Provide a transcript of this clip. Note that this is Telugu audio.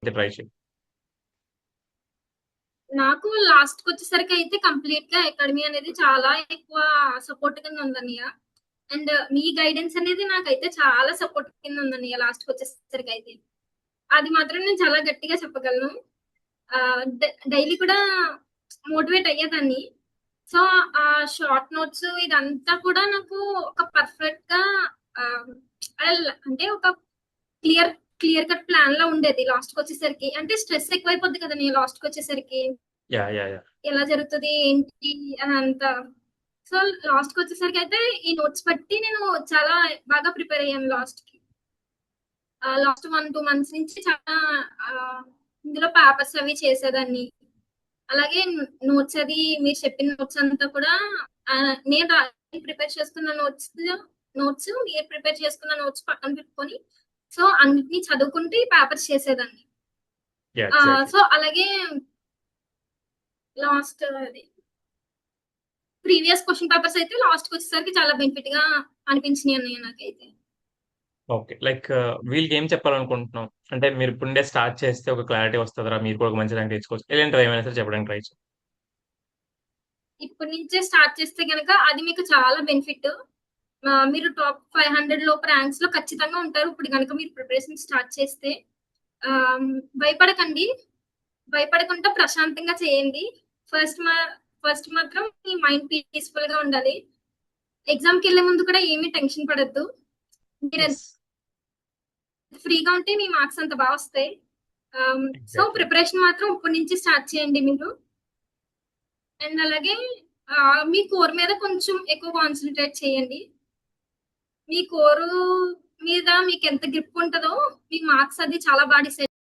ట్రై చెయి. నాకు లాస్ట్‌కొచ్చేసరికయితే కంప్లీట్‌గా అకాడమీ అనేది చాలా ఎక్కువ సపోర్ట్ కింద ఉందన్నయ్య. అండ్ మీ గైడెన్స్ అనేది నాకైతే చాలా సపోర్ట్ కింద ఉందన్నయ్య లాస్ట్‌కొచ్చేసరికయితే. అది మాత్రం నేను చాలా గట్టిగా చెప్పగలను. డైలీ కూడా మోటివేట్ అయ్యేదాన్ని. సో, ఆ షార్ట్ నోట్స్ ఇదంతా కూడా నాకు ఒక పర్ఫెక్ట్‌గా ఆహ్, అంటే ఒక క్లియర్ క్లియర్ కట్ ప్లాన్‌లా ఉండేది లాస్ట్‌కొచ్చేసరికి. అంటే స్ట్రెస్ ఎక్కువైపోద్ది కదండీ లాస్ట్‌కొచ్చేసరికి. యాహ్! యాహ్! యాహ్! ఎలా జరుగుతది? ఏంటి? అదంతా. సో, లాస్ట్‌కొచ్చేసరికయితే ఈ నోట్స్ బట్టి నేను చాలా బాగా ప్రిపేర్ అయ్యాను లాస్ట్‌కి. లాస్ట్ 1, 2 మంత్స్ నుంచి చాలా ఆహ్, ఇందులో పేపర్స్ అవి చేసేదాన్ని. అలాగే నోట్స్ అది మీరు చెప్పిన నోట్స్ అంతా కూడా నేను ప్రిపేర్ చేసుకున్న నోట్స్ మీరు ప్రిపేర్ చేసుకున్న నోట్స్ పక్కన పెట్టుకొని సో, అన్నిటిని చదువుకుంటూ ఈ పేపర్స్ చేసేదాన్ని. యాహ్! ఎగ్జాక్ట్‌లీ. సో, అలాగే లాస్ట్ అది ప్రీవియస్ క్వెషన్ పేపర్స్ అయితే లాస్ట్‌కొచ్చేసరికి చాలా బెనిఫిట్‌గా అనిపించినియి అన్నయ్య నాకైతే. ఓకే. లైక్ వీళ్ళకేం చెప్పాలనుకుంటున్నావు? అంటే మీరు ఇప్పుడుండే స్టార్ట్ చేస్తే ఒక క్లారిటీ వస్తదిరా! మీరు కూడా ఒక మంచి ర్యాంక్ తెచ్చుకోవచ్చు. ఇలాంటివి ఏమైనా సరే చెప్పడానికి ట్రై చెయి. ఇప్పటి నుంచే స్టార్ట్ చేస్తే గనక అది మీకు చాలా బెనిఫిట్. మీరు టాప్ 500 లోపు ర్యాంక్స్‌లో ఖచ్చితంగా ఉంటారు. ఇప్పుడు గనక మీరు ప్రిపరేషన్ స్టార్ట్ చేస్తే. ఆహ్, భయపడకండి. భయపడకుండా ప్రశాంతంగా చేయండి. ఫస్ట్ మా ఫస్ట్ మాత్రం మీ మైండ్ పీస్‌ఫుల్‌గా ఉండాలి. ఎగ్జామ్‌కెళ్ళే ముందు కూడా ఏమి టెన్షన్ పడొద్దు. మీరెంత యెస్. ఫ్రీగా ఉంటే మీ మార్క్స్ అంత బా వస్తాయి. So, exactly. ప్రిపరేషన్ మాత్రం ఇప్పటి నుంచి స్టార్ట్ చేయండి మీరు. అండ్ అలాగే మీ కోర్ మీద కొంచెం ఎక్కువ కాన్సంట్రేట్ చేయండి. మీ కోరు మీద మీకెంత గ్రిప్ ఉంటదో, మీ మార్క్స్ అది చాలా బా డిసైడ్